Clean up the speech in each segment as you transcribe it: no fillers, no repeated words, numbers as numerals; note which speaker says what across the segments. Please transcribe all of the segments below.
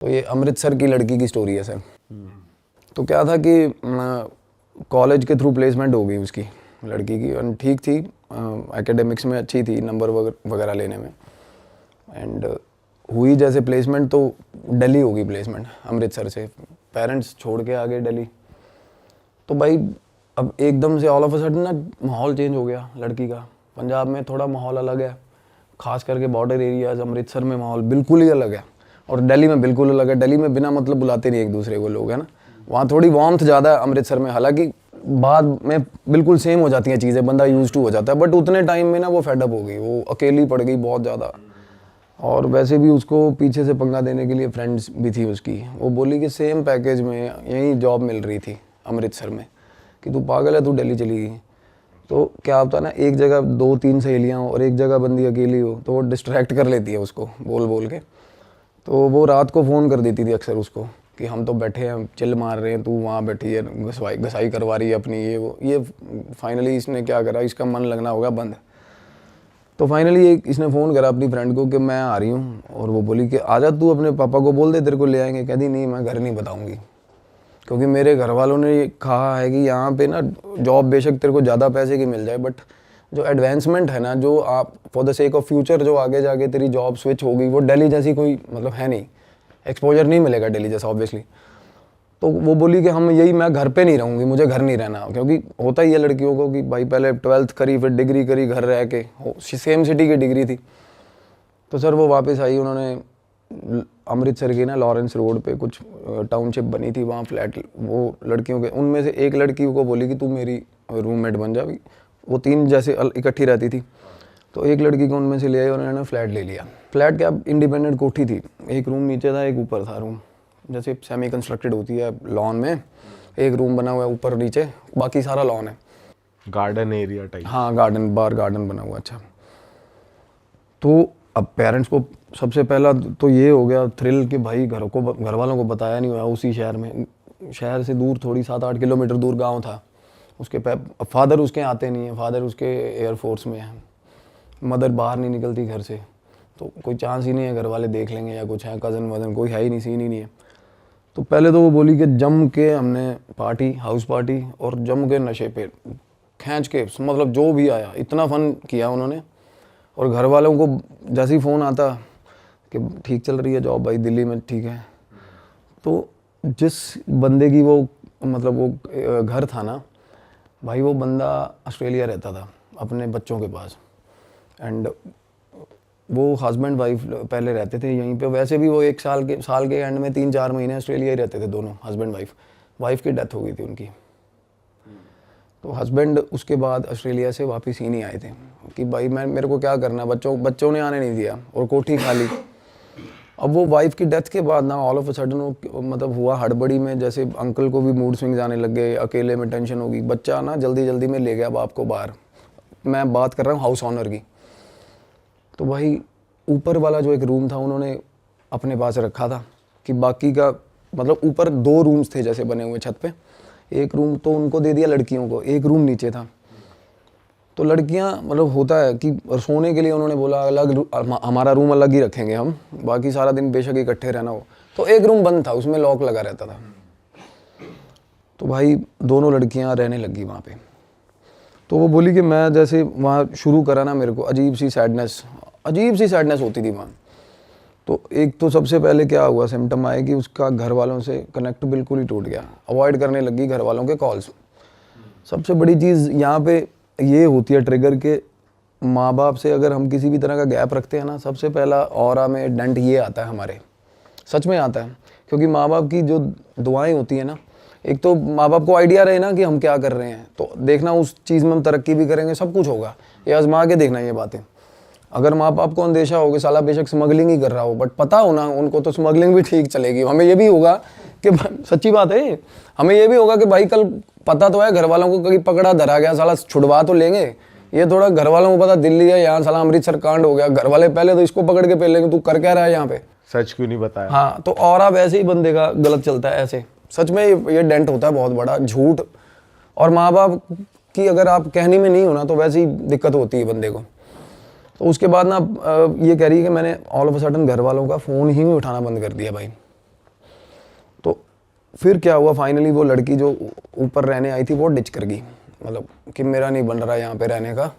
Speaker 1: तो ये अमृतसर की लड़की की स्टोरी है सर। तो क्या था कि कॉलेज के थ्रू प्लेसमेंट हो गई उसकी लड़की की, और ठीक थी, एकेडमिक्स में अच्छी थी, नंबर वगैरह लेने में। एंड हुई जैसे प्लेसमेंट, तो दिल्ली हो गई प्लेसमेंट अमृतसर से, पेरेंट्स छोड़ के आ गए दिल्ली। तो भाई अब एकदम से ऑल ऑफ अ सडन ना माहौल चेंज हो गया लड़की का। पंजाब में थोड़ा माहौल अलग है, खास करके बॉर्डर एरियाज, अमृतसर में माहौल बिल्कुल ही अलग है, और दिल्ली में बिल्कुल अलग है। दिल्ली में बिना मतलब बुलाते नहीं एक दूसरे को लोग, है ना। वहाँ थोड़ी वार्मथ ज़्यादा है अमृतसर में, हालांकि बाद में बिल्कुल सेम हो जाती हैं चीज़ें, बंदा यूज टू हो जाता है। बट उतने टाइम में ना वो फेडअप हो गई, वो अकेली पड़ गई बहुत ज़्यादा। और वैसे भी उसको पीछे से पंगा देने के लिए फ्रेंड्स भी थी उसकी। वो बोली कि सेम पैकेज में यहीं जॉब मिल रही थी अमृतसर में, कि तू पागल है, तू दिल्ली चली गई। तो क्या होता है ना, एक जगह 2-3 सहेलियाँ हो और एक जगह बंदी अकेली हो, तो वो डिस्ट्रैक्ट कर लेती है उसको बोल बोल के। तो वो रात को फ़ोन कर देती थी अक्सर उसको कि हम तो बैठे हैं, चिल मार रहे हैं, तू वहाँ बैठी है, घसाई करवा रही है अपनी, ये वो। ये फाइनली इसने क्या करा, इसका मन लगना होगा बंद। तो फाइनली इसने फ़ोन करा अपनी फ्रेंड को कि मैं आ रही हूँ, और वो बोली कि आजा, तू अपने पापा को बोल दे, तेरे को ले आएंगे। कहती नहीं, मैं घर नहीं बताऊँगी, क्योंकि मेरे घर वालों ने ये कहा है कि यहाँ पे ना जॉब बेशक तेरे को ज़्यादा पैसे की मिल जाए, बट जो एडवांसमेंट है ना, जो आप for the sake of future जो आगे जाके तेरी जॉब स्विच होगी, वो दिल्ली जैसी कोई मतलब है नहीं, एक्सपोजर नहीं मिलेगा दिल्ली जैसा ऑब्वियसली। तो वो बोली कि हम यही, मैं घर पे नहीं रहूँगी, मुझे घर नहीं रहना, क्योंकि होता ही है लड़कियों को कि भाई पहले 12th करी, फिर डिग्री करी घर रह के, सेम सिटी की डिग्री थी। तो सर वो वापस आई, उन्होंने अमृतसर की ना लॉरेंस रोड पे कुछ टाउनशिप बनी थी, वहाँ फ्लैट, वो लड़कियों के, उनमें से एक लड़की को बोली कि तू मेरी रूममेट बन जा। वो 3 जैसे इकट्ठी रहती थी, तो एक लड़की को उनमें से ले आई और उन्होंने फ्लैट ले लिया। फ्लैट क्या, इंडिपेंडेंट कोठी थी, एक रूम नीचे था, एक ऊपर था रूम, जैसे सेमी कंस्ट्रक्टेड होती है लॉन में, एक रूम बना हुआ है ऊपर नीचे, बाकी सारा लॉन है,
Speaker 2: गार्डन एरिया टाइप।
Speaker 1: हाँ गार्डन, बार गार्डन बना हुआ। अच्छा, तो अब पेरेंट्स को सबसे पहला तो ये हो गया थ्रिल कि भाई घर वालों को बताया नहीं हुआ, उसी शहर में, शहर से दूर थोड़ी 7-8 किलोमीटर दूर गांव था उसके। फादर उसके आते नहीं है, फादर उसके एयरफोर्स में है, मदर बाहर नहीं निकलती घर से, तो कोई चांस ही नहीं है घर वाले देख लेंगे या कुछ है, कज़न वज़न कोई है ही नहीं, सीन ही नहीं है। तो पहले तो वो बोली कि जम के हमने पार्टी, हाउस पार्टी, और जम के नशे पे खींच के, मतलब जो भी आया इतना फ़न किया उन्होंने। और घर वालों को जैसे ही फ़ोन आता कि ठीक चल रही है जॉब भाई दिल्ली में, ठीक है, तो जिस बंदे की वो मतलब वो घर था ना भाई, वो बंदा ऑस्ट्रेलिया रहता था अपने बच्चों के पास, एंड वो हस्बैंड वाइफ पहले रहते थे यहीं पे। वैसे भी वो एक साल के एंड में 3-4 महीने ऑस्ट्रेलिया ही रहते थे दोनों, हस्बैंड वाइफ की डेथ हो गई थी उनकी। तो हस्बैंड उसके बाद ऑस्ट्रेलिया से वापस ही नहीं आए थे कि भाई मेरे को क्या करना, बच्चों ने आने नहीं दिया और कोठी खाली। अब वो वाइफ की डेथ के बाद ना ऑल ऑफ अ सडन वो मतलब हुआ हड़बड़ी में, जैसे अंकल को भी मूड स्विंग्स आने लग गए, अकेले में टेंशन होगी, बच्चा ना जल्दी में ले गया बाप को बाहर। मैं बात कर रहा हूँ हाउस ऑनर की। तो भाई ऊपर वाला जो एक रूम था उन्होंने अपने पास रखा था, कि बाकी का मतलब ऊपर 2 रूम्स थे जैसे बने हुए छत पे, एक रूम तो उनको दे दिया लड़कियों को, एक रूम नीचे था। तो लड़कियां मतलब होता है कि सोने के लिए उन्होंने बोला अलग, हमारा रूम अलग ही रखेंगे हम, बाकी सारा दिन बेशक इकट्ठे रहना हो। तो एक रूम बंद था, उसमें लॉक लगा रहता था। तो भाई दोनों लड़कियां रहने लगी वहाँ पे। तो वो बोली कि मैं जैसे वहाँ शुरू करा ना, मेरे को अजीब सी सैडनेस होती थी वहाँ। तो एक तो सबसे पहले क्या हुआ, सिम्टम आए कि उसका घर वालों से कनेक्ट बिल्कुल ही टूट गया, अवॉइड करने लगी घर वालों के कॉल्स। सबसे बड़ी चीज़ यहाँ पे ये होती है ट्रिगर के, माँ बाप से अगर हम किसी भी तरह का गैप रखते हैं ना, सबसे पहला ऑरा में डेंट ये आता है हमारे, सच में आता है। क्योंकि माँ बाप की जो दुआएं होती है ना, एक तो माँ बाप को आइडिया रहे ना कि हम क्या कर रहे हैं, तो देखना उस चीज़ में हम तरक्की भी करेंगे, सब कुछ होगा, ये आजमा के देखना ये बातें। अगर माँ बाप को अंदेशा हो कि साला बेशक स्मगलिंग ही कर रहा हो, बट पता हो ना उनको, तो स्मगलिंग भी ठीक चलेगी। हमें ये भी होगा कि सच्ची बात है, हमें ये भी होगा कि भाई कल पता तो है घर वालों को, कहीं पकड़ा धरा गया साला छुड़वा तो लेंगे। ये थोड़ा घर वालों को पता दिल्ली है, यहाँ साला अमृतसर कांड हो गया, घर वाले पहले तो इसको पकड़ के पहले लेंगे, तू कर क्या रहा है यहाँ पे,
Speaker 2: सच क्यों नहीं बताया।
Speaker 1: हाँ, तो और आप ऐसे ही बंदे का गलत चलता है ऐसे। सच में ये डेंट होता है बहुत बड़ा, झूठ। और माँ बाप की अगर आप कहने में नहीं होना तो वैसे ही दिक्कत होती है बंदे को। तो उसके बाद ना ये कह रही है कि मैंने ऑल ऑफ अ सडन घर वालों का फ़ोन ही उठाना बंद कर दिया भाई। फिर क्या हुआ, फाइनली वो लड़की जो ऊपर रहने आई थी वो डिच कर गई, मतलब कि मेरा नहीं बन रहा यहाँ पे रहने का।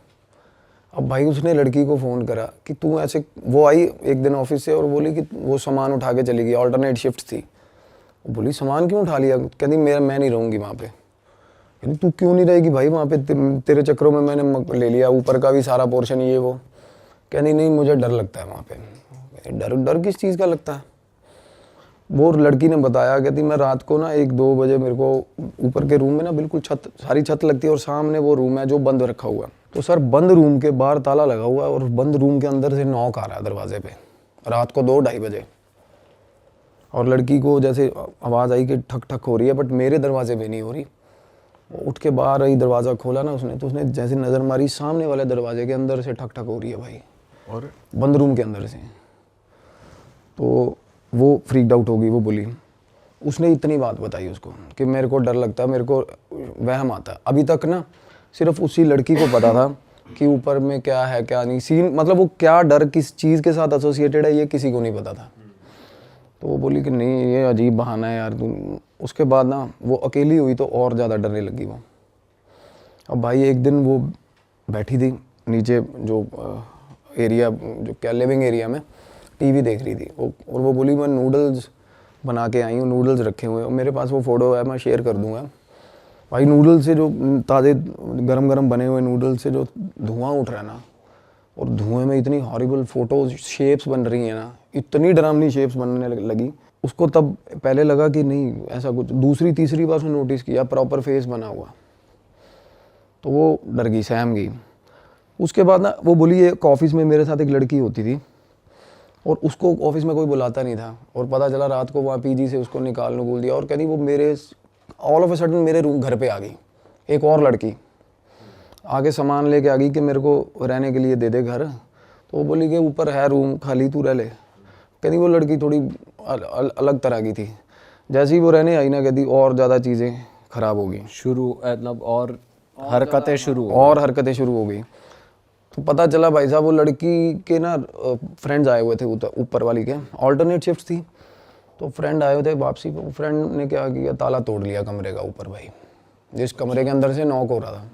Speaker 1: अब भाई उसने लड़की को फ़ोन करा कि तू ऐसे, वो आई एक दिन ऑफिस से और बोली कि वो सामान उठा के चली गई, ऑल्टरनेट शिफ्ट थी। वो बोली सामान क्यों उठा लिया, कहती मैं नहीं रहूँगी वहाँ पे। कहती तू क्यों नहीं रहेगी भाई वहाँ पे, तेरे चक्करों में मैंने ले लिया ऊपर का भी सारा पोर्शन ये वो। कहती नहीं मुझे डर लगता है वहाँ पे। डर डर किस चीज़ का लगता है। वो लड़की ने बताया, कहती मैं रात को ना 1-2 बजे मेरे को ऊपर के रूम में ना बिल्कुल सारी छत लगती है और सामने वो रूम है जो बंद रखा हुआ है। तो सर बंद रूम के बाहर ताला लगा हुआ है और बंद रूम के अंदर से नॉक आ रहा है दरवाजे पे, रात को 2-2:30 बजे। और लड़की को जैसे आवाज़ आई कि ठक ठक हो रही है, बट मेरे दरवाजे पे नहीं हो रही। वो उठ के बाहर आई, दरवाज़ा खोला ना उसने, तो उसने जैसे नज़र मारी, सामने वाले दरवाजे के अंदर से ठक ठक हो रही है भाई,
Speaker 2: और
Speaker 1: बंद रूम के अंदर से। तो वो फ्रीक्ड आउट हो गई। वो बोली, उसने इतनी बात बताई उसको कि मेरे को डर लगता है, मेरे को वहम आता है। अभी तक ना सिर्फ उसी लड़की को पता था कि ऊपर में क्या है क्या नहीं, सीन मतलब वो क्या डर किस चीज़ के साथ एसोसिएटेड है ये किसी को नहीं पता था। तो वो बोली कि नहीं ये अजीब बहाना है यार तुम। उसके बाद ना वो अकेली हुई तो और ज़्यादा डरने लगी वो। अब भाई एक दिन वो बैठी थी नीचे जो एरिया जो क्या लिविंग एरिया में टीवी देख रही थी और वो बोली मैं नूडल्स बना के आई हूँ, नूडल्स रखे हुए हैं, मेरे पास वो फ़ोटो है मैं शेयर कर दूँगा। भाई नूडल्स से जो ताज़े गरम गरम बने हुए नूडल्स से जो धुआं उठ रहा है ना, और धुएं में इतनी हॉरिबल फोटोज शेप्स बन रही हैं ना, इतनी डरावनी शेप्स बनने लगी उसको। तब पहले लगा कि नहीं ऐसा कुछ, दूसरी तीसरी बार उसने नोटिस किया प्रॉपर फेस बना हुआ, तो वो डर गई, सहम गई। उसके बाद ना वो बोली एक ऑफिस में मेरे साथ एक लड़की होती थी और उसको ऑफिस में कोई बुलाता नहीं था, और पता चला रात को वहाँ पीजी से उसको निकाल दिया। और कहती वो मेरे ऑल ऑफ ए सडन मेरे रूम घर पे आ गई, एक और लड़की आगे सामान लेके आ गई कि मेरे को रहने के लिए दे दे घर। तो वो बोली कि ऊपर है रूम खाली तू रह ले। कहती वो लड़की थोड़ी अलग तरह की थी। जैसे ही वो रहने आई ना, कहती और ज़्यादा चीज़ें ख़राब हो गई,
Speaker 3: शुरू मतलब और हरकतें शुरू
Speaker 1: हो गई। तो पता चला भाई साहब वो लड़की के ना फ्रेंड्स आए हुए थे ऊपर वाली के, ऑल्टरनेट शिफ्ट थी, तो फ्रेंड आए हुए थे वापसी पे। फ्रेंड ने क्या किया, ताला तोड़ लिया कमरे का ऊपर भाई, जिस कमरे के अंदर से नॉक हो रहा था।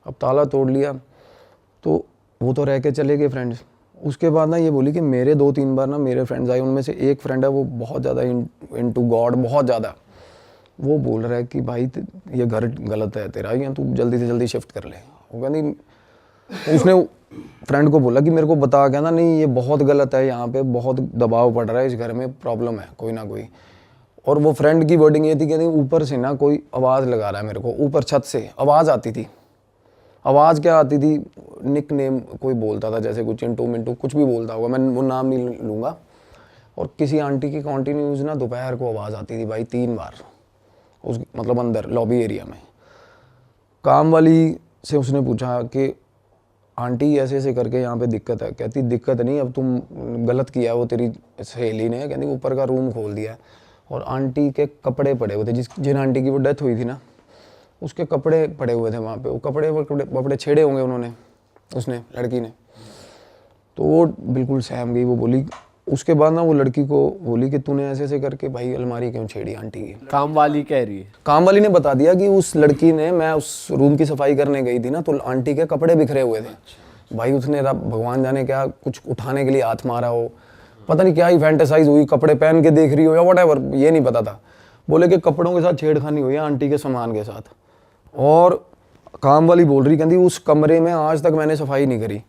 Speaker 1: अब ताला तोड़ लिया तो वो तो रह के चले गए फ्रेंड्स। उसके बाद ना ये बोली कि मेरे 2-3 बार ना मेरे फ्रेंड्स आए, उनमें से एक फ्रेंड है वो बहुत ज़्यादा इनटू गॉड, बहुत ज़्यादा। वो बोल रहा है कि भाई ये घर गलत है तेरा, या तू जल्दी से जल्दी शिफ्ट कर ले। वो कहती, उसने फ्रेंड को बोला कि मेरे को बता के ना, नहीं ये बहुत गलत है, यहाँ पे बहुत दबाव पड़ रहा है, इस घर में प्रॉब्लम है कोई ना कोई। और वो फ्रेंड की वर्डिंग ये थी, कहती ऊपर से ना कोई आवाज़ लगा रहा है मेरे को, ऊपर छत से आवाज़ आती थी। आवाज़ क्या आती थी, निक नेम कोई बोलता था, जैसे कुछ चिंटू मिंटू कुछ भी बोलता होगा, मैं वो नाम नहीं लूँगा। और किसी आंटी की कॉन्टीन्यूज ना दोपहर को आवाज़ आती थी भाई 3 बार, उस मतलब अंदर लॉबी एरिया में। काम वाली से उसने पूछा कि आंटी ऐसे ऐसे करके यहाँ पे दिक्कत है। कहती दिक्कत नहीं, अब तुम गलत किया, वो तेरी सहेली ने कहती ऊपर का रूम खोल दिया है और आंटी के कपड़े पड़े हुए थे, जिन आंटी की वो डेथ हुई थी ना, उसके कपड़े पड़े हुए थे वहाँ पे। वो कपड़े छेड़े होंगे उन्होंने, उसने लड़की ने। तो वो बिल्कुल सहम गई। वो बोली, उसके बाद ना वो लड़की को बोली कि तूने ऐसे ऐसे करके भाई अलमारी क्यों छेड़ी आंटी की।
Speaker 3: काम वाली कह रही है,
Speaker 1: काम वाली ने बता दिया कि उस लड़की ने, मैं उस रूम की सफाई करने गई थी ना, तो आंटी के कपड़े बिखरे हुए थे भाई। उसने भगवान जाने क्या कुछ उठाने के लिए हाथ मारा हो, पता नहीं क्या ही फैंटेसाइज हुई, कपड़े पहन के देख रही हो या व्हाटएवर, ये नहीं पता था। बोले कि कपड़ों के साथ छेड़खानी हुई है आंटी के सामान के साथ। और काम वाली बोल रही, कहती उस कमरे में आज तक मैंने सफाई नहीं करी,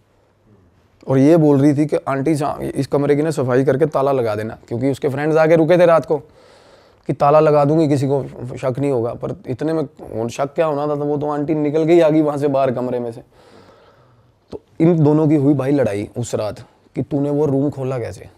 Speaker 1: और ये बोल रही थी कि आंटी इस कमरे की ना सफाई करके ताला लगा देना, क्योंकि उसके फ्रेंड्स आके रुके थे रात को कि ताला लगा दूंगी, किसी को शक नहीं होगा। पर इतने में शक क्या होना था, तो वो तो आंटी निकल गई आ गई वहाँ से बाहर कमरे में से। तो इन दोनों की हुई भाई लड़ाई उस रात कि तूने वो रूम खोला कैसे।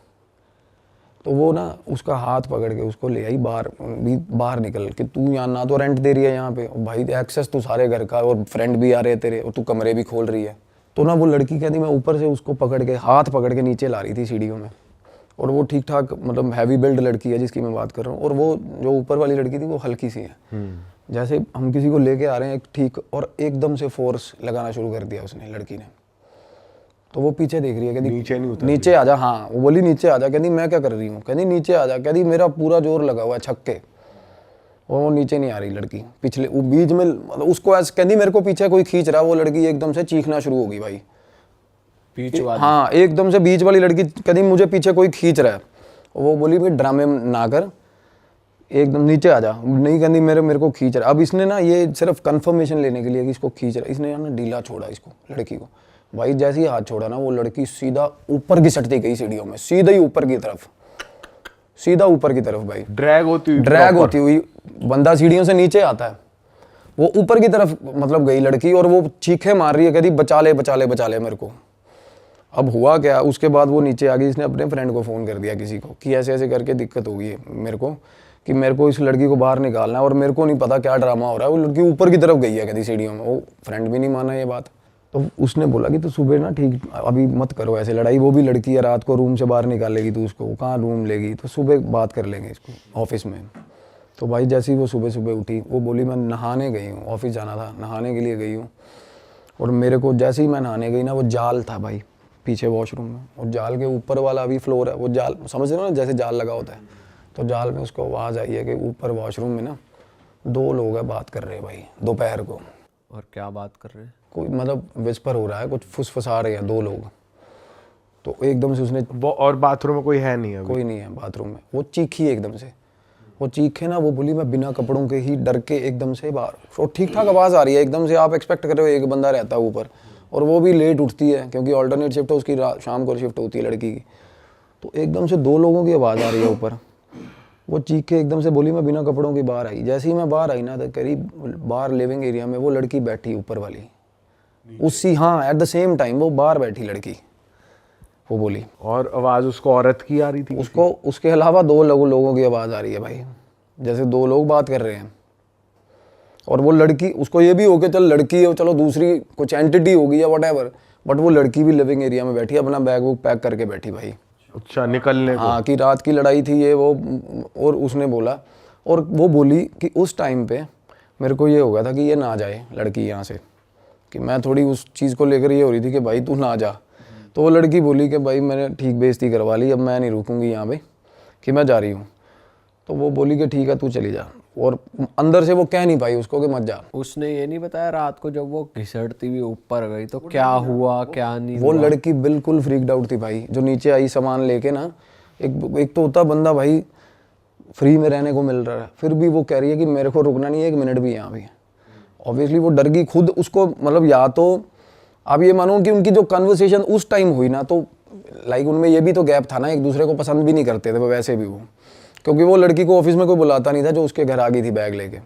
Speaker 1: तो वो ना उसका हाथ पकड़ के उसको ले आई बाहर निकल कि तू यहाँ ना तो रेंट दे रही है यहाँ पे, और भाई एक्सेस तू सारे घर का, और फ्रेंड भी आ रहे तेरे, और तू कमरे भी खोल रही है। तो ना वो लड़की कहती मैं ऊपर से उसको पकड़ के, हाथ पकड़ के नीचे ला रही थी सीढ़ियों में। और वो ठीक ठाक मतलब हैवी बिल्ड लड़की है जिसकी मैं बात कर रहा हूँ, और वो जो ऊपर वाली लड़की थी वो हल्की सी है। जैसे हम किसी को लेके आ रहे हैं ठीक, और एकदम से फोर्स लगाना शुरू कर दिया उसने लड़की ने। तो वो पीछे देख रही है, कहती नीचे आ जा। हाँ वो बोली नीचे आ जा। कहती मैं क्या कर रही हूँ, कहती नीचे आ जा। कहती मेरा पूरा जोर लगा हुआ है छक्के, और वो नीचे नहीं आ रही लड़की, पिछले वो बीच में, मतलब उसको ऐसे कहती मेरे को पीछे कोई खींच रहा है, वो लड़की एकदम से चीखना शुरू होगी भाई।
Speaker 3: बीच वाली।
Speaker 1: हाँ, एकदम से बीच वाली लड़की कहती मुझे पीछे कोई खींच रहा है। वो बोली भाई ड्रामे ना कर, एकदम नीचे आ जा। नहीं कहती मेरे को खींच रहा है। अब इसने ना ये सिर्फ कंफर्मेशन लेने के लिए कि इसको खींच रहा है, इसने ना ढीला छोड़ा इसको, लड़की को। भाई जैसे ही हाथ छोड़ा ना, वो लड़की सीधा ऊपर घिसटती गई सीढ़ियों में, सीधा ही ऊपर की तरफ, सीधा ऊपर की तरफ भाई।
Speaker 2: ड्रैग होती
Speaker 1: हुई बंदा सीढ़ियों से नीचे आता है, वो ऊपर की तरफ मतलब गई लड़की, और वो चीखे मार रही है, कहती बचा ले बचा ले बचा ले मेरे को। अब हुआ क्या, उसके बाद वो नीचे आ गई, इसने अपने फ्रेंड को फ़ोन कर दिया किसी को कि ऐसे ऐसे करके दिक्कत हो गई है मेरे को, कि मेरे को इस लड़की को बाहर निकालना है और मेरे को नहीं पता क्या ड्रामा हो रहा है। वो लड़की ऊपर की तरफ गई है कहती सीढ़ियों में। वो फ्रेंड भी नहीं माना ये बात। तो उसने बोला कि तो सुबह ना ठीक अभी मत करो ऐसे लड़ाई, वो भी लड़की है, रात को रूम से बाहर निकालेगी तो उसको कहाँ रूम लेगी, तो सुबह बात कर लेंगे इसको ऑफिस में। तो भाई जैसे ही वो सुबह सुबह उठी, वो बोली मैं नहाने गई हूँ, ऑफिस जाना था, नहाने के लिए गई हूँ। और मेरे को जैसे ही मैं नहाने गई ना, वो जाल था भाई पीछे वॉशरूम में, और जाल के ऊपर वाला अभी फ्लोर है, वो जाल समझ रहे हो ना, जैसे जाल लगा होता है, तो जाल में उसको आवाज़ आई है कि ऊपर वॉशरूम में ना 2 लोग हैं बात कर रहे हैं भाई दोपहर को।
Speaker 3: और क्या बात कर रहे हैं?
Speaker 1: कोई मतलब विस्पर हो रहा है, कुछ फुसफुसा रहे हैं 2 लोग। तो एकदम से उसने,
Speaker 2: और बाथरूम में कोई है नहीं अभी?
Speaker 1: कोई नहीं है बाथरूम में। वो चीखी एकदम से, वो चीखे ना, वो बोली मैं बिना कपड़ों के ही डर के एकदम से बाहर, और ठीक ठाक आवाज़ आ रही है एकदम से। आप एक्सपेक्ट कर रहे हो एक बंदा रहता है ऊपर, और वो भी लेट उठती है क्योंकि ऑल्टरनेट शिफ्ट है उसकी, शाम को शिफ्ट होती है लड़की की। तो एकदम से 2 लोगों की आवाज़ आ रही है ऊपर। वो चीखे एकदम से बोली मैं बिना कपड़ों की बाहर आई। जैसे ही मैं बाहर आई ना, तो करीब बाहर लिविंग एरिया में वो लड़की बैठी ऊपर वाली उसी, हाँ एट द सेम टाइम वो बाहर बैठी लड़की, वो बोली।
Speaker 2: और आवाज़ उसको औरत की आ रही थी?
Speaker 1: उसको उसके अलावा 2 लोगों की आवाज़ आ रही है भाई, जैसे 2 लोग बात कर रहे हैं। और वो लड़की, उसको ये भी हो गया चल लड़की है, चलो दूसरी कुछ एंटिटी होगी या व्हाटएवर, बट वो लड़की भी लिविंग एरिया में बैठी, अपना बैग वूग पैक करके बैठी भाई।
Speaker 2: अच्छा, निकलने को?
Speaker 1: हाँ, कि रात की लड़ाई थी ये वो। और उसने बोला, और वो बोली कि उस टाइम पे मेरे को ये हो गया था कि ये ना जाए लड़की यहाँ से, कि मैं थोड़ी उस चीज़ को लेकर ये हो रही थी कि भाई तू ना जा। तो वो लड़की बोली कि भाई मैंने ठीक बेइज्जती करवा ली, अब मैं नहीं रुकूंगी यहाँ पे, कि मैं जा रही हूँ। तो वो बोली कि ठीक है तू चली जा, और अंदर से वो कह नहीं पाई उसको कि मत जा।
Speaker 3: उसने ये नहीं बताया रात को जब वो घिसटती हुई ऊपर गई तो क्या हुआ क्या नहीं
Speaker 1: वो
Speaker 3: हुआ?
Speaker 1: लड़की बिल्कुल फ्रीक्ड आउट थी भाई, जो नीचे आई सामान लेके ना। एक तो होता बंदा भाई फ्री में रहने को मिल रहा है, फिर भी वो कह रही है कि मेरे को रुकना नहीं है 1 मिनट भी यहाँ भी। ऑब्वियसली वो डर गई खुद उसको, मतलब या तो आप ये मानो कि उनकी जो कन्वर्सेशन उस टाइम हुई ना, तो लाइक उनमें ये भी तो गैप था ना, एक दूसरे को पसंद भी नहीं करते थे वो वैसे भी वो, क्योंकि वो लड़की को ऑफिस में कोई बुलाता नहीं था जो उसके घर आ गई थी बैग लेके।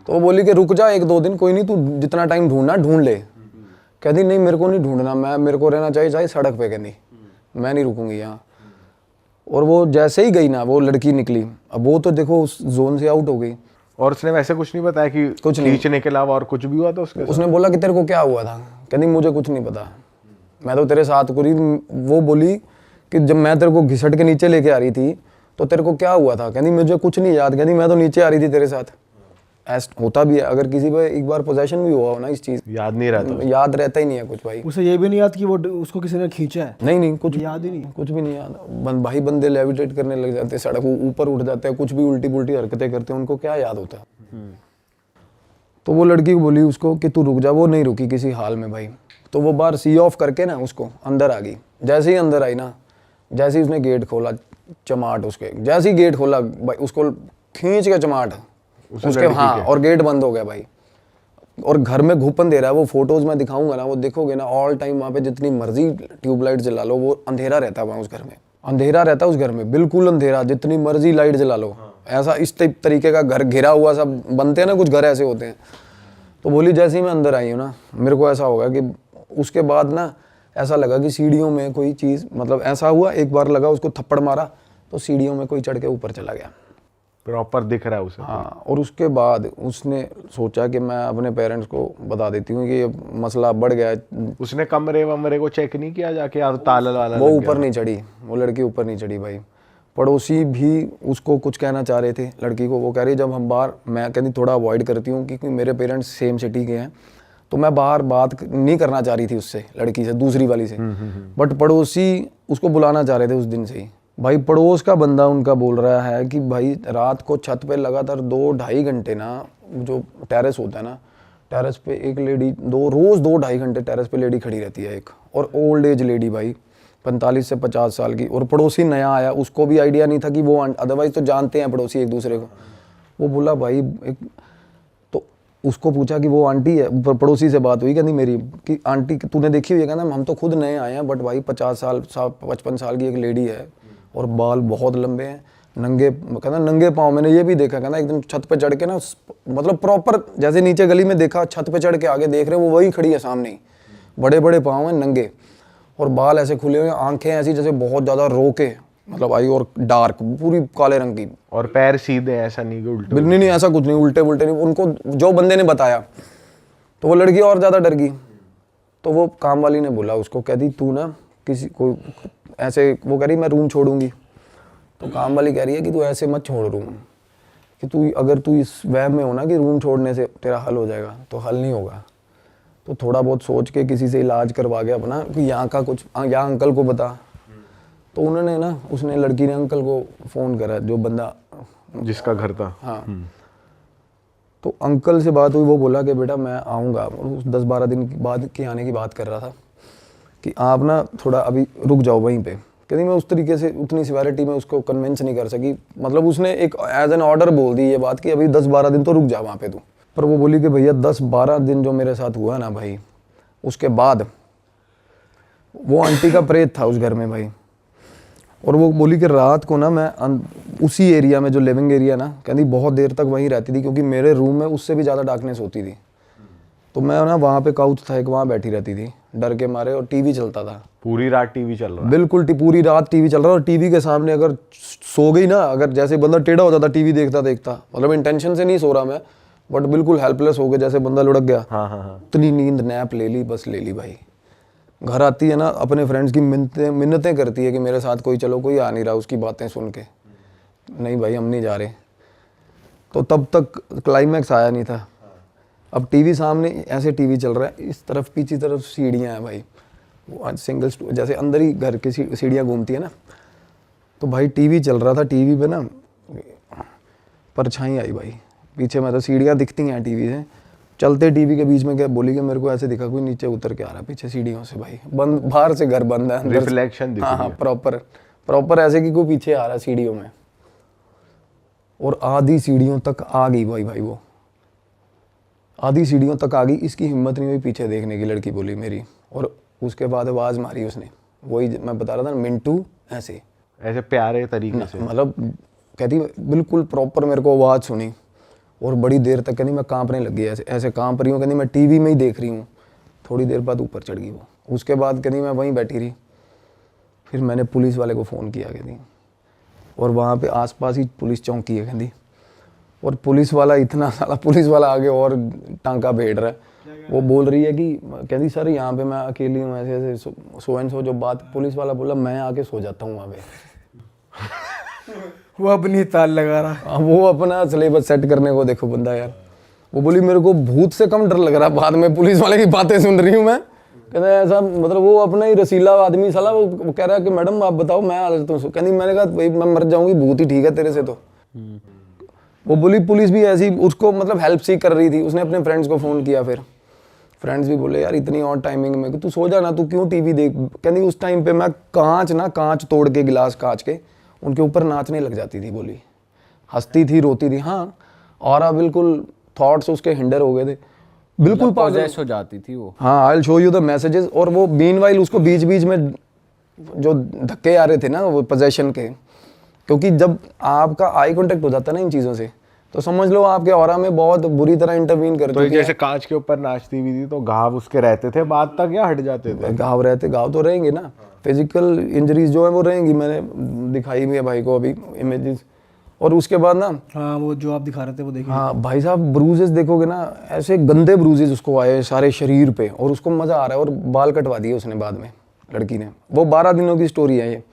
Speaker 1: तो वो बोली कि रुक जा 1-2 दिन, कोई नहीं तू जितना टाइम ढूंढना ढूंढ ले। कहती नहीं मेरे को नहीं ढूंढना, मेरे को रहना चाहिए चाहे सड़क पे, कहती मैं नहीं रुकूंगी यहाँ। और वो जैसे ही गई ना, वो लड़की निकली, अब वो तो देखो उस जोन से आउट हो गई।
Speaker 2: और उसने वैसे कुछ नहीं बताया कि
Speaker 1: कुछ नहीं।
Speaker 2: खींचने के अलावा और कुछ भी हुआ था उसके साथ?
Speaker 1: उसने बोला कि तेरे को क्या हुआ था, कहती मुझे कुछ नहीं पता, मैं तो तेरे साथ पूरी। वो बोली कि जब मैं तेरे को घिसट के नीचे लेके आ रही थी तो तेरे को क्या हुआ था, कहती मुझे कुछ नहीं याद, कहती मैं तो नीचे आ रही थी तेरे साथ। ऐसा होता भी है, अगर किसी पे एक बार पोजेशन भी हुआ हो ना इस चीज़,
Speaker 2: याद नहीं रहता?
Speaker 1: याद रहता ही नहीं है कुछ भाई।
Speaker 4: उसे ये भी नहीं याद कि वो उसको किसी ने खींचा है?
Speaker 1: नहीं कुछ
Speaker 4: याद ही नहीं।
Speaker 1: कुछ भी नहीं याद। भाई बंदे लेविटेट करने लग जाते हैं, सड़क ऊपर उठ जाते हैं, कुछ भी उल्टी पुल्टी हरकतें करते हैं, उनको क्या याद होता है। तो वो लड़की को बोली उसको कि तू रुक जा, वो नहीं रुकी किसी हाल में भाई। तो वो बाहर सी ऑफ करके ना उसको अंदर आ गई। जैसे ही अंदर आई ना, जैसे ही उसने गेट खोला, चमाट उसके, जैसे ही गेट खोला भाई उसको खींच के चमाट उसके, हाँ, और गेट बंद हो गया भाई। और घर में घुपन दे रहा है, वो फोटोज में दिखाऊंगा ना, वो देखोगे ना, ऑल टाइम वहाँ पे जितनी मर्जी ट्यूबलाइट जला लो, वो अंधेरा रहता है वहाँ उस घर में, अंधेरा रहता है उस घर में, बिल्कुल अंधेरा, जितनी मर्जी लाइट जला लो। ऐसा इस तरीके का घर घिरा हुआ सब बनते हैं ना, कुछ घर ऐसे होते हैं। तो बोली जैसे ही मैं अंदर आई हूँ ना, मेरे को ऐसा होगा कि उसके बाद ना ऐसा लगा कि सीढ़ियों में कोई चीज़, मतलब ऐसा हुआ, एक बार लगा उसको थप्पड़ मारा तो सीढ़ियों में कोई चढ़ के ऊपर चला गया,
Speaker 2: प्रॉपर दिख रहा है उसे?
Speaker 1: हाँ। और उसके बाद उसने सोचा कि मैं अपने पेरेंट्स को बता देती हूँ कि ये मसला बढ़ गया है।
Speaker 2: उसने कमरे वमरे को चेक नहीं किया जाके, या ताला वाला?
Speaker 1: वो ऊपर नहीं चढ़ी, वो लड़की ऊपर नहीं चढ़ी भाई। पड़ोसी भी उसको कुछ कहना चाह रहे थे लड़की को, वो कह रही जब हम बाहर, मैं कहती थोड़ा अवॉइड करती हूँ क्योंकि मेरे पेरेंट्स सेम सिटी के हैं, तो मैं बाहर बात नहीं करना चाह रही थी उससे, लड़की से, दूसरी वाली से। बट पड़ोसी उसको बुलाना चाह रहे थे उस दिन से ही, भाई पड़ोस का बंदा उनका बोल रहा है कि भाई रात को छत पे लगातार 2-2.5 घंटे ना, जो टेरेस होता है ना, टेरेस पे एक लेडी रोज 2-2.5 घंटे टेरेस पे लेडी खड़ी रहती है एक, और ओल्ड एज लेडी भाई 45 से 50 साल की, और पड़ोसी नया आया, उसको भी आइडिया नहीं था कि वो, अदरवाइज तो जानते हैं पड़ोसी एक दूसरे को। वो बोला भाई तो उसको पूछा कि वो आंटी है, पड़ोसी से बात हुई, कहती मेरी कि आंटी तूने देखी हुई है? कहना हम तो खुद नए आए हैं, बट भाई 50 साल की एक लेडी है और बाल बहुत लंबे हैं, नंगे, कहना नंगे पाँव, मैंने ये भी देखा, कहना एकदम छत पे चढ़ के ना, मतलब प्रॉपर जैसे नीचे गली में देखा, छत पे चढ़ के आगे देख रहे हैं वो वही खड़ी है सामने ही, बड़े बड़े पाँव हैं नंगे, और बाल ऐसे खुले हुए, आंखें ऐसी जैसे बहुत ज़्यादा रोके, मतलब आई, और डार्क पूरी काले रंग की,
Speaker 2: और पैर सीधे, ऐसा नहीं कि उल्टे?
Speaker 1: नहीं नहीं ऐसा कुछ नहीं, उल्टे उल्टे नहीं। उनको जो बंदे ने बताया तो वो लड़की और ज़्यादा डर गई, तो वो काम वाली ने बोला उसको, कहती तू ना किसी को ऐसे, वो कह रही मैं रूम छोड़ूंगी, तो काम वाली कह रही है कि तू ऐसे मत छोड़ रूम, कि तू अगर तू इस वहम में हो ना कि रूम छोड़ने से तेरा हल हो जाएगा, तो हल नहीं होगा, तो थोड़ा बहुत सोच के किसी से इलाज करवा के अपना, कि यहाँ का कुछ, यहाँ अंकल को बता। तो उन्होंने ना, उसने लड़की ने अंकल को फ़ोन करा, जो बंदा
Speaker 2: जिसका घर था।
Speaker 1: हाँ, तो अंकल से बात हुई, वो बोला कि बेटा मैं आऊँगा, उस 10-12 दिन बाद के आने की बात कर रहा था, कि आप ना थोड़ा अभी रुक जाओ वहीं पे। कहती मैं उस तरीके से उतनी सिवेरिटी में उसको कन्विंस नहीं कर सकी, मतलब उसने एक एज एन ऑर्डर बोल दी ये बात कि अभी 10-12 दिन तो रुक जा वहाँ पे तू। पर वो बोली कि भैया 10-12 दिन जो मेरे साथ हुआ ना भाई, उसके बाद वो आंटी का प्रेत था उस घर में भाई। और वो बोली कि रात को ना मैं उसी एरिया में, जो लिविंग एरिया ना, कहती बहुत देर तक वहीं रहती थी, क्योंकि मेरे रूम में उससे भी ज़्यादा डार्कनेस होती थी, तो मैं ना वहाँ पे काउच था एक, वहाँ बैठी रहती थी डर के मारे, और टीवी चलता था
Speaker 2: पूरी रात, टीवी चल रहा है?
Speaker 1: बिल्कुल पूरी रात टीवी चल रहा है, और टीवी के सामने अगर सो गई ना, अगर जैसे बंदा टेढ़ा हो जाता टीवी देखता देखता, मतलब इंटेंशन से नहीं सो रहा मैं, बट बिल्कुल हेल्पलेस हो गया, जैसे बंदा लुढ़क गया,
Speaker 2: हाँ।
Speaker 1: इतनी नींद नैप ले ली, बस ले ली भाई। घर आती है ना, अपने फ्रेंड्स की मिन्नतें करती है कि मेरे साथ कोई चलो, कोई आ नहीं रहा, उसकी बातें सुन के, नहीं भाई हम नहीं जा रहे। तो तब तक क्लाइमैक्स आया नहीं था। अब टीवी सामने, ऐसे टीवी चल रहा है, इस तरफ पीछे तरफ सीढ़ियाँ हैं भाई, वो आज सिंगल जैसे अंदर ही घर की सीढ़ियाँ घूमती है ना, तो भाई टीवी चल रहा था, टीवी पे ना परछाई आई भाई पीछे, मतलब सीढ़ियाँ दिखती हैं टीवी से, चलते टीवी के बीच में क्या बोली कि मेरे को ऐसे दिखा कोई नीचे उतर के आ रहा है पीछे सीढ़ियों से भाई, बंद, बाहर से घर बंद है, अंदर
Speaker 2: रिफ्लेक्शन दिख रही है।
Speaker 1: हाँ, प्रॉपर ऐसे कि कोई पीछे आ रहा है सीढ़ियों में, और आधी सीढ़ियों तक आ गई भाई वो आधी सीढ़ियों तक आ गई, इसकी हिम्मत नहीं हुई पीछे देखने की, लड़की बोली मेरी, और उसके बाद आवाज़ मारी उसने, वही मैं बता रहा था मिंटू, ऐसे
Speaker 2: प्यारे तरीके से,
Speaker 1: मतलब कहती बिल्कुल प्रॉपर, मेरे को आवाज़ सुनी, और बड़ी देर तक कहती मैं कांपने लग गई, ऐसे कांप रही हूँ, कहती मैं टीवी में ही देख रही हूँ। थोड़ी देर बाद ऊपर चढ़ गई वो, उसके बाद कहती मैं वहीं बैठी रही, फिर मैंने पुलिस वाले को फ़ोन किया कहती, और वहाँ पे आसपास ही पुलिस चौकी है कहती, और पुलिस वाला इतना सारा पुलिस वाला आगे और टांका भेड़ रहा है, वो बोल रही है कि कहती सर यहाँ पे मैं अकेली हूँ, ऐसे सो एंड सो, जो बात पुलिस वाला बोला मैं आके सो जाता हूँ वहाँ पे।
Speaker 4: वो अपनी ताल लगा रहा।
Speaker 1: वो अपना सिलेबस सेट करने को देखो बंदा यार। वो बोली मेरे को भूत से कम डर लग रहा, बाद में पुलिस वाले की बातें सुन रही हूँ मैं, कहता है ऐसा, मतलब वो अपना ही रसीला आदमी साला, वो कह रहा है कि मैडम आप बताओ मैं आ जाता हूँ, कहती मैंने कहा भाई मैं मर जाऊंगी, भूत ही ठीक है तेरे से तो। वो बोली पुलिस भी ऐसी उसको मतलब हेल्प सी कर रही थी, उसने अपने फ्रेंड्स को फ़ोन किया, फिर फ्रेंड्स भी बोले यार इतनी और टाइमिंग में कि तू सो जा ना, तू क्यों टीवी देख। कहती उस टाइम पे मैं कांच तोड़ के, गिलास कांच के उनके ऊपर नाचने लग जाती थी, बोली हंसती थी, रोती थी, हाँ, और बिल्कुल थॉट्स उसके हिंडर हो गए थे, बिल्कुल
Speaker 3: पॉजेस हो जाती थी वो।
Speaker 1: हाँ, I will show you the messages. और वो मीनवाइल उसको बीच बीच में जो धक्के आ रहे थे ना वो पोजेशन के, क्योंकि जब आपका आई कांटेक्ट हो जाता है ना इन चीज़ों से, तो समझ लो आपके ऑरा में बहुत बुरी तरह इंटरवीन करती
Speaker 2: तो
Speaker 1: थी।
Speaker 2: जैसे कांच के ऊपर नाचती हुई थी तो घाव उसके रहते थे बाद तक या हट जाते थे?
Speaker 1: घाव तो रहेंगे ना, फिजिकल इंजरीज जो है वो रहेंगी, मैंने दिखाई भी है भाई को अभी इमेजेस। और उसके बाद ना,
Speaker 4: हाँ वो जो आप दिखा रहे थे वो देखिए,
Speaker 1: हाँ भाई साहब, ब्रूजेस देखोगे ना, ऐसे गंदे ब्रूजेस उसको आए सारे शरीर पे, और उसको मज़ा आ रहा है, और बाल कटवा दिए उसने बाद में, लड़की ने। वो 12 दिनों की स्टोरी है ये,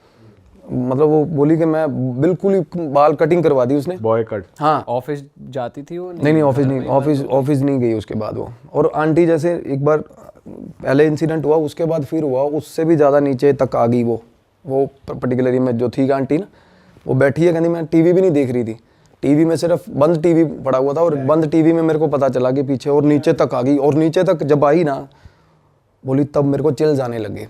Speaker 1: मतलब वो बोली कि मैं बिल्कुल ही बाल कटिंग करवा दी उसने,
Speaker 2: बॉय कट।
Speaker 1: हाँ,
Speaker 3: ऑफिस जाती थी वो?
Speaker 1: नहीं ऑफिस नहीं गई उसके बाद वो। और आंटी जैसे एक बार पहले इंसिडेंट हुआ, उसके बाद फिर हुआ, उससे भी ज़्यादा नीचे तक आ गई वो वो पर्टिकुलर इमेज जो थी आंटी ना, वो बैठी है, कहती मैं टीवी भी नहीं देख रही थी, टीवी में सिर्फ बंद टीवी पड़ा हुआ था, और बंद टीवी में मेरे को पता चला कि पीछे और नीचे तक आ गई, और नीचे तक जब आई ना बोली तब मेरे को चिल्स आने लगे,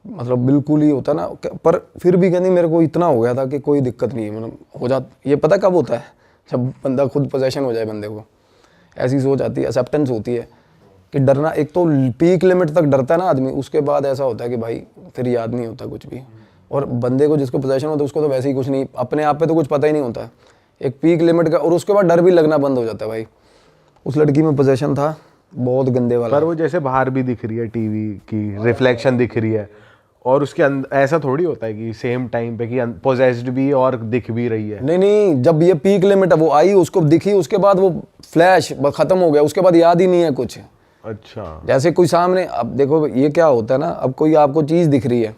Speaker 1: मतलब बिल्कुल ही होता ना, पर फिर भी कहती मेरे को इतना हो गया था कि कोई दिक्कत नहीं है, मतलब हो जाता, ये पता कब होता है, जब बंदा खुद पोजेशन हो जाए बंदे को, ऐसी सोच आती है, एक्सेप्टेंस होती है कि डरना, एक तो पीक लिमिट तक डरता है ना आदमी, उसके बाद ऐसा होता है कि भाई फिर याद नहीं होता कुछ भी, और बंदे को जिसको पोजेशन होता है उसको तो वैसे ही कुछ नहीं, अपने आप पे तो कुछ पता ही नहीं होता है, एक पीक लिमिट का, और उसके बाद डर भी लगना बंद हो जाता है भाई। उस लड़की में पोजेशन था बहुत गंदे वाला।
Speaker 2: पर वो जैसे बाहर भी दिख रही है, टीवी की रिफ्लेक्शन दिख रही है, और उसके अंदर ऐसा थोड़ी होता है कि सेम टाइम पे कि पोजेस्ड भी और दिख भी रही है।
Speaker 1: नहीं नहीं, जब ये पीक लिमिट है वो आई, उसको दिखी, उसके बाद वो फ्लैश खत्म हो गया, उसके बाद याद ही नहीं है कुछ।
Speaker 2: अच्छा,
Speaker 1: जैसे कोई सामने, अब देखो ये क्या होता है ना, अब कोई आपको चीज दिख रही है,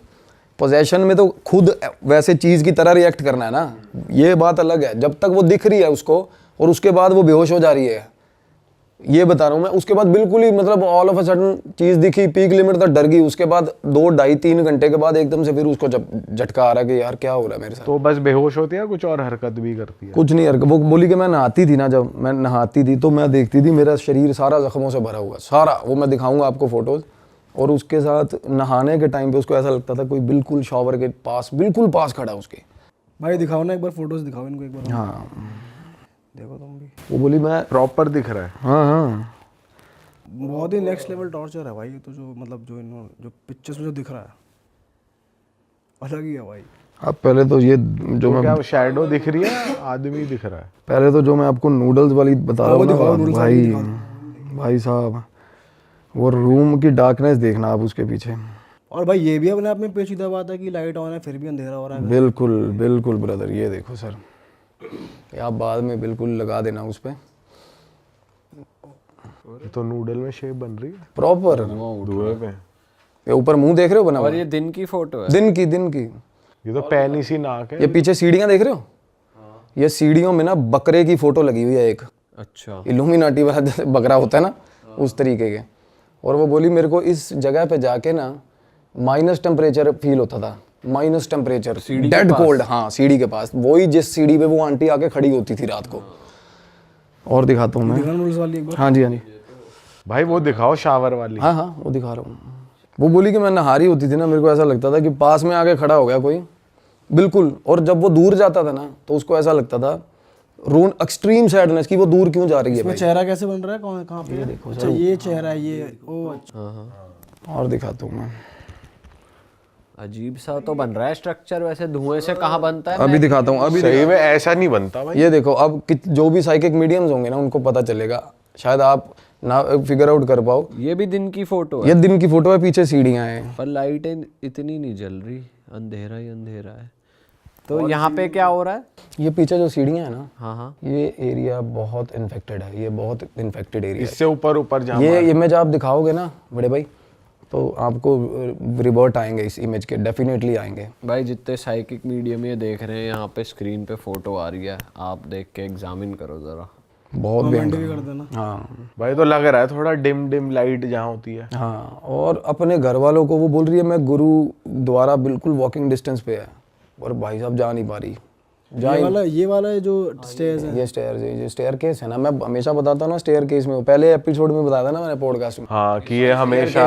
Speaker 1: पोजेशन में तो खुद वैसे चीज की तरह रिएक्ट करना है ना, ये बात अलग है। जब तक वो दिख रही है उसको और उसके बाद वो बेहोश हो जा रही है, ये बता रहा हूँ मैं, उसके बाद बिल्कुल ही मतलब ऑल ऑफ अ सडन चीज दिखी, पीक लिमिट तक डर गई, उसके बाद 2 ढाई 3 घंटे के बाद एकदम से फिर उसको झटका आ रहा है कि यार क्या हो रहा है मेरे साथ।
Speaker 2: तो बस बेहोश होती है, कुछ और हरकत भी करती है?
Speaker 1: कुछ नहीं हरकत, वो बोली कि मैं नहाती थी ना, जब मैं नहाती थी तो मैं देखती थी मेरा शरीर सारा जख्मों से भरा हुआ, सारा, वो मैं दिखाऊंगा आपको फोटोज, और उसके साथ नहाने के टाइम पे उसको ऐसा लगता था कोई बिल्कुल शॉवर के पास, बिल्कुल पास खड़ा उसके।
Speaker 4: भाई दिखाओ ना एक बार, फोटोज दिखाओ इनको एक बार।
Speaker 1: हाँ
Speaker 4: देखो तुम भी,
Speaker 1: वो बोली मैं,
Speaker 2: प्रॉपर दिख रहा है।
Speaker 1: हाँ हाँ
Speaker 4: बहुत ही नेक्स्ट लेवल टॉर्चर है भाई ये तो, जो मतलब जो इन्होंने जो पिक्चर्स में जो दिख रहा है अलग ही है भाई।
Speaker 1: अब पहले तो ये जो
Speaker 2: तो
Speaker 1: मैं,
Speaker 2: क्या शैडो दिख रही है, आदमी दिख रहा है?
Speaker 1: पहले तो जो मैं आपको नूडल्स वाली बता रहा हूँ ना
Speaker 4: noodles वाली
Speaker 1: भाई साहब, वो रूम की डार्कनेस देखना आप उसके पीछे।
Speaker 4: और भाई ये भी अपने आप में पेचीदा बात है कि लाइट ऑन है फिर भी अंधेरा हो रहा है।
Speaker 1: बिल्कुल बिल्कुल ब्रदर, ये देखो सर, ये आप बाद में बिल्कुल लगा देना उस पे,
Speaker 2: तो नूडल में शेप बन रही है
Speaker 1: प्रॉपर
Speaker 2: धुएं पे।
Speaker 1: ये ऊपर मुंह देख रहे हो बना हुआ,
Speaker 3: और ये दिन की फोटो है,
Speaker 1: दिन की
Speaker 2: ये तो पैनी सी नाक है।
Speaker 1: ये पीछे सीढ़ियां देख रहे हो, ये सीढ़ियों में ना बकरे की फोटो लगी हुई है एक,
Speaker 3: अच्छा
Speaker 1: इल्यूमिनाटी वाला जैसे बकरा होता है ना उस तरीके के। और वो बोली मेरे को इस जगह पे जाके ना माइनस टेम्परेचर फील होता था, माइनस टेम्परेचर, डेड कोल्ड। हाँ सीढ़ी के पास, वही जिस सीढ़ी पे वो आंटी आके खड़ी होती थी रात को। और दिखाता हूँ मैं,
Speaker 4: नूडल्स वाली एक बार।
Speaker 1: हाँ जी हाँ जी,
Speaker 2: भाई वो दिखाओ शावर वाली।
Speaker 1: हाँ हाँ वो दिखा रहा हूँ। वो बोली कि मैं नहा रही होती थी ना, मेरे को ऐसा लगता था कि पास में आके खड़ा हो गया कोई, बिल्कुल। और जब वो दूर जाता था ना तो उसको ऐसा लगता था रोन, एक्सट्रीम सैडनेस की, वो दूर क्यों जा रही है
Speaker 4: इसमें
Speaker 1: भाई।
Speaker 4: चेहरा कैसे बन रहा है, कौन कहाँ पे? ये देखो अच्छा, ये चेहरा है ये, ओ अच्छा।
Speaker 1: और दिखाता हूँ मैं,
Speaker 3: अजीब सा तो बन रहा है स्ट्रक्चर, वैसे धुएं से कहाँ बनता है?
Speaker 1: अभी दिखाता हूँ, अभी
Speaker 2: सही में ऐसा नहीं बनता भाई।
Speaker 1: ये देखो, अब जो भी साइकिक मीडियम्स होंगे ना उनको पता चलेगा, शायद आप ना फिगर आउट कर पाओ।
Speaker 3: ये भी दिन की फोटो है,
Speaker 1: ये दिन की फोटो है, पीछे सीढ़ियाँ हैं,
Speaker 3: पर लाइटें इतनी नहीं जल रही, अंधेरा ही अंधेरा है। तो यहाँ पे क्या हो रहा है?
Speaker 1: ये पीछे जो सीढ़ियाँ हैं ना,
Speaker 3: हाँ हाँ,
Speaker 1: ये एरिया बहुत इन्फेक्टेड है, ये बहुत इन्फेक्टेड एरिया
Speaker 2: इससे ऊपर ऊपर जहाँ
Speaker 1: है। ये इमेज आप दिखाओगे ना बड़े भाई, तो आपको रिवर्ट आएंगे इस इमेज के, डेफिनेटली आएंगे।
Speaker 3: भाई जितने साइकिक मीडियम ये देख रहे हैं, यहाँ पे स्क्रीन पे फोटो आ रही है, आप देख के एग्जामिन करो जरा।
Speaker 1: बहुत
Speaker 4: कमेंट भी
Speaker 1: भयंकर।
Speaker 4: कर देना।
Speaker 1: हाँ
Speaker 2: भाई तो लग रहा है थोड़ा डिम लाइट जहाँ होती है।
Speaker 1: हाँ, और अपने घर वालों को वो बोल रही है मैं गुरु द्वारा बिल्कुल वॉकिंग डिस्टेंस पे है, और भाई साहब जा नहीं पा रही।
Speaker 4: ये वाला जो स्टेयर्स है,
Speaker 1: ये स्टेयर केस है ना, मैं हमेशा बताता हूँ ना स्टेयर केस में, पहले एपिसोड में बताया था ना मैंने पॉडकास्ट में,
Speaker 2: हाँ कि ये हमेशा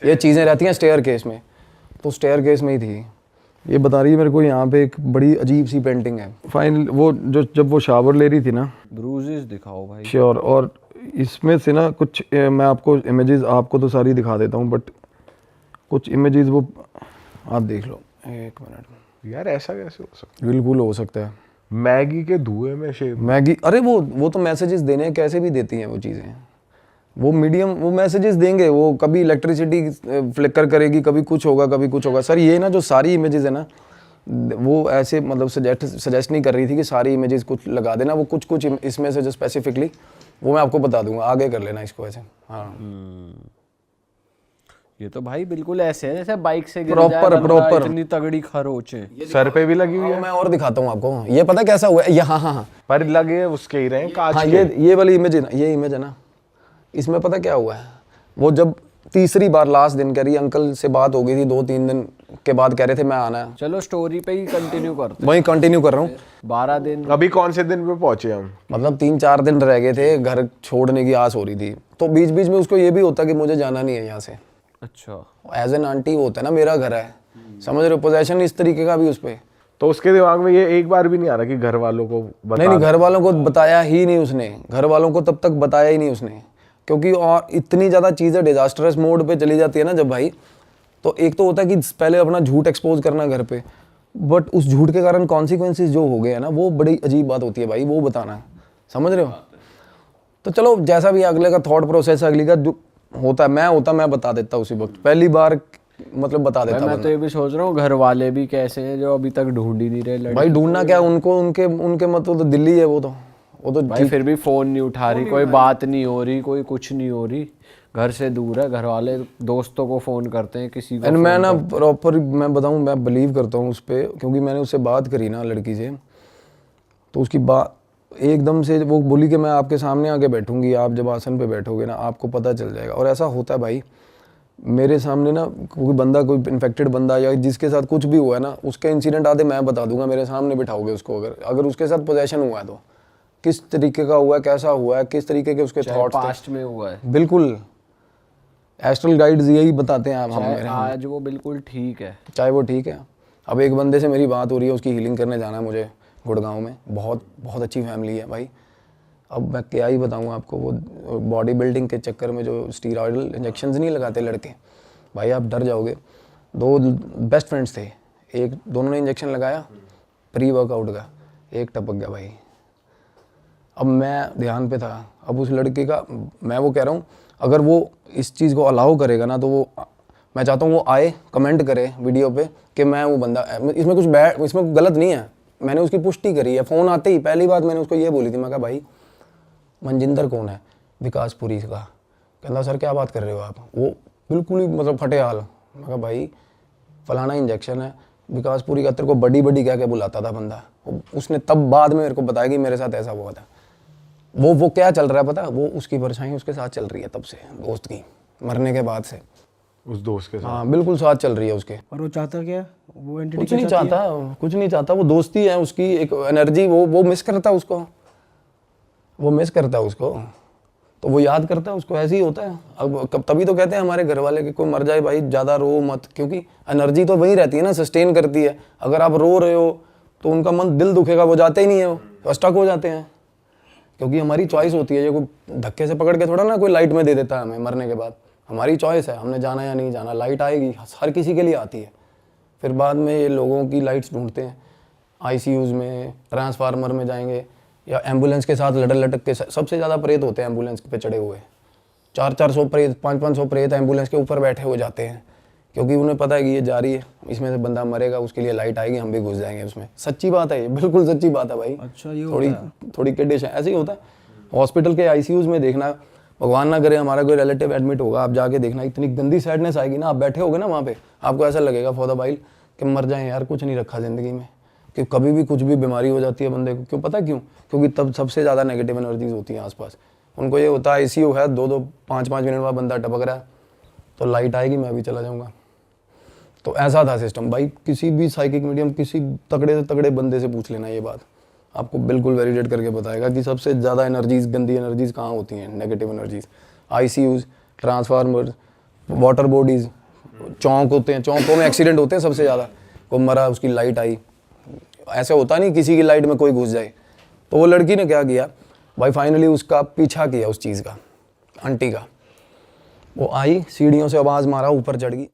Speaker 1: ये चीज़ें रहती हैं स्टेयर केस में, तो स्टेयर केस में ही थी। ये बता रही है मेरे को यहाँ पे एक बड़ी अजीब सी पेंटिंग है। फाइनल वो जो जब वो शावर ले रही थी ना,
Speaker 3: ब्रूजेस दिखाओ भाई।
Speaker 1: श्योर, और इसमें से ना कुछ मैं आपको इमेजेस आपको तो सारी दिखा देता हूँ, बट कुछ इमेजेस वो आप देख लो। एक मिनट
Speaker 2: यार, ऐसा कैसे हो सकता
Speaker 1: बिल्कुल हो सकता है।
Speaker 2: है? मैगी के धुएं में शेप।
Speaker 1: मैगी, अरे वो तो मैसेजेस देने हैं, कैसे भी देती हैं वो चीज़ें, वो मीडियम वो मैसेजेस देंगे, वो कभी इलेक्ट्रिसिटी फ्लिकर करेगी, कभी कुछ होगा कभी कुछ होगा। सर ये ना जो सारी इमेजेस है ना, वो ऐसे मतलब सजेस्ट नहीं कर रही थी कि सारी इमेजेस कुछ लगा देना, वो कुछ कुछ इसमें से जो स्पेसिफिकली वो मैं आपको बता दूंगा, आगे कर लेना इसको ऐसे। हाँ
Speaker 3: ये तो भाई बिल्कुल ऐसे है जैसे बाइक से गिर
Speaker 1: Proper,
Speaker 3: जाए बंदा,
Speaker 1: proper।
Speaker 3: इतनी तगड़ी खरोचे।
Speaker 2: सर पे भी लगी हुई है,
Speaker 1: मैं और दिखाता हूँ आपको, ये पता कैसा हुआ है, ये हाँ हाँ हाँ
Speaker 2: पर लगे उसके ही रहे कांच
Speaker 1: हाँ,
Speaker 2: के।
Speaker 1: ये वाली इमेज है ना, ये इमेज है ना, इसमें पता क्या हुआ है, वो जब तीसरी बार लास्ट दिन कह रही अंकल से बात हो गई थी 2-3 दिन के बाद कह रहे थे मैं आना है,
Speaker 3: चलो स्टोरी पे ही कंटिन्यू करते
Speaker 1: वहीं कंटिन्यू कर रहा हूँ।
Speaker 3: 12 दिन
Speaker 2: अभी कौन से दिन पे पहुंचे हम?
Speaker 1: मतलब 3-4 दिन रह गए थे, घर छोड़ने की आस हो रही थी, तो बीच बीच में उसको ये भी होता कि मुझे जाना नहीं है यहाँ से।
Speaker 3: अच्छा
Speaker 1: एज एन आंटी होता है ना, मेरा घर है, समझ रहे हो, पोजेशन इस तरीके का भी उस पर।
Speaker 2: तो उसके दिमाग में ये एक बार भी नहीं आ रहा कि घर वालों को बता
Speaker 1: नहीं, घर वालों को बताया ही नहीं उसने, घर वालों को तब तक बताया ही नहीं उसने, क्योंकि और इतनी ज़्यादा चीज़ें डिजास्टरस मोड पे चली जाती है ना जब भाई, तो एक तो होता है कि पहले अपना झूठ एक्सपोज करना घर पे, बट उस झूठ के कारण कॉन्सिक्वेंसेस जो हो गए हैं ना, वो बड़ी अजीब बात होती है भाई, वो बताना, समझ रहे हो। तो चलो जैसा भी अगले का थॉट प्रोसेस, अगली का जो होता है, मैं बता देता उसी वक्त, पहली बार मतलब बता देता।
Speaker 3: मैं तो ये भी सोच रहा हूँ घर वाले भी कैसे हैं जो अभी तक ढूंढ ही नहीं रहे लड़की।
Speaker 1: भाई ढूंढना क्या, उनको उनके मतलब तो दिल्ली है, वो तो
Speaker 3: भाई फिर भी फोन नहीं उठा रही, कोई बात नहीं हो रही, कोई कुछ नहीं हो रही, घर से दूर है, घर वाले दोस्तों को फोन करते हैं, किसी को।
Speaker 1: एंड मैं ना प्रॉपर मैं बताऊं, मैं बिलीव करता हूँ उस पर, क्योंकि मैंने उससे बात करी ना लड़की से, तो उसकी बात एकदम से वो बोली कि मैं आपके सामने आके बैठूंगी, आप जब आसन पे बैठोगे ना आपको पता चल जाएगा। और ऐसा होता है भाई, मेरे सामने ना कोई बंदा, कोई इन्फेक्टेड बंदा या जिसके साथ कुछ भी हुआ है ना, उसके इंसिडेंट आते मैं बता दूंगा, मेरे सामने बिठाओगे उसको, अगर उसके साथ पोजेशन हुआ है तो किस तरीके का हुआ है, कैसा हुआ है, किस तरीके के उसके थॉट्स
Speaker 3: पास्ट में हुआ है।
Speaker 1: बिल्कुल एस्ट्रल गाइड्स यही बताते हैं आप हम मेरे,
Speaker 3: आज वो बिल्कुल ठीक है,
Speaker 1: चाहे वो ठीक है। अब एक बंदे से मेरी बात हो रही है, उसकी हीलिंग करने जाना है मुझे गुड़गांव में, बहुत बहुत अच्छी फैमिली है भाई। अब मैं क्या ही बताऊँ आपको, वो बॉडी बिल्डिंग के चक्कर में जो स्टीरॉयडल इंजेक्शंस नहीं लगाते लड़के, भाई आप डर जाओगे। 2 बेस्ट फ्रेंड्स थे, दोनों ने इंजेक्शन लगाया प्री वर्कआउट का, एक टपक गया भाई। अब मैं ध्यान पे था, अब उस लड़के का, मैं वो कह रहा हूँ, अगर वो इस चीज़ को अलाउ करेगा ना, तो वो, मैं चाहता हूँ वो आए कमेंट करे वीडियो पे कि मैं वो बंदा, इसमें कुछ बैड, इसमें गलत नहीं है, मैंने उसकी पुष्टि करी है। फ़ोन आते ही पहली बात मैंने उसको ये बोली थी, मैं कहा भाई मनजिंदर कौन है, विकासपुरी का। कहता सर क्या बात कर रहे हो आप, वो बिल्कुल ही मतलब फटे हाल। मैं कहा भाई फलाना इंजेक्शन है विकासपुरी का, तेरे को बड़ी बड़ी क्या क्या बुलाता था बंदा। उसने तब बाद में मेरे को बताया कि मेरे साथ ऐसा हुआ था। वो क्या चल रहा है पता, वो उसकी परछाई उसके साथ चल रही है तब से, दोस्त की मरने के बाद से,
Speaker 2: उस दोस्त के साथ।
Speaker 1: हाँ बिल्कुल साथ चल रही है उसके।
Speaker 4: और वो चाहता क्या, वो एंटिटी
Speaker 1: कुछ नहीं चाहता, कुछ नहीं चाहता, वो दोस्ती है उसकी, एक एनर्जी, वो मिस करता है उसको, वो मिस करता है उसको, तो वो याद करता है उसको, ऐसे ही होता है। अब तभी तो कहते हैं हमारे घर वाले कि कोई मर जाए भाई ज़्यादा रो मत, क्योंकि एनर्जी तो वही रहती है ना, सस्टेन करती है। अगर आप रो रहे हो तो उनका मन, दिल दुखेगा, वो जाते ही नहीं है, वो स्टक हो जाते हैं, क्योंकि हमारी चॉइस होती है। ये कोई धक्के से पकड़ के थोड़ा ना कोई लाइट में दे देता है हमें मरने के बाद, हमारी चॉइस है, हमने जाना या नहीं जाना। लाइट आएगी, हर किसी के लिए आती है। फिर बाद में ये लोगों की लाइट्स ढूंढते हैं, आईसीयूज़ में, ट्रांसफार्मर में जाएंगे, या एम्बुलेंस के साथ लटक के। सबसे ज़्यादा प्रेत होते हैं एम्बुलेंस पे चढ़े हुए, 400-400 प्रेत, 500-500 प्रेत एम्बुलेंस के ऊपर बैठे हो जाते हैं, क्योंकि उन्हें पता है कि ये जा रही है, इसमें से बंदा मरेगा, उसके लिए लाइट आएगी, हम भी घुस जाएंगे उसमें। सच्ची बात है ये, बिल्कुल सच्ची बात है भाई।
Speaker 4: अच्छा, ये
Speaker 1: थोड़ी कंडीशन ऐसे ही होता है। हॉस्पिटल के आईसीयूज़ में देखना, भगवान ना करे हमारा कोई रिलेटिव एडमिट होगा, आप जाके देखना, इतनी गंदी सैडनेस आएगी ना, आप बैठे होगे ना वहाँ पे, आपको ऐसा लगेगा फॉर द वाइल कि मर जाएं यार, कुछ नहीं रखा ज़िंदगी में, कि कभी भी कुछ भी बीमारी हो जाती है बंदे को। क्यों पता क्यों? क्योंकि तब सबसे ज़्यादा नेगेटिव एनर्जीज होती हैं आसपास। उनको ये होता है आईसीयू है, 2-2, 5-5 मिनट बाद बंदा टपक रहा है, तो लाइट आएगी, मैं भी चला जाऊँगा। तो ऐसा था सिस्टम भाई। किसी भी साइकिक मीडियम, किसी तगड़े से तगड़े बंदे से पूछ लेना ये बात, आपको बिल्कुल वैलिडेट करके बताएगा कि सबसे ज़्यादा एनर्जीज, गंदी एनर्जीज कहाँ होती हैं, negative energies. ICUs, transformer, water bodies, चौक होते हैं, चौकों में एक्सीडेंट होते हैं सबसे ज़्यादा। कोई मरा, उसकी लाइट आई, ऐसा होता नहीं किसी की लाइट में कोई घुस जाए। तो वो लड़की ने क्या किया भाई, फाइनली उसका पीछा किया उस चीज़ का, आंटी का। वो आई, सीढ़ियों से आवाज़ मारा, ऊपर चढ़ गई।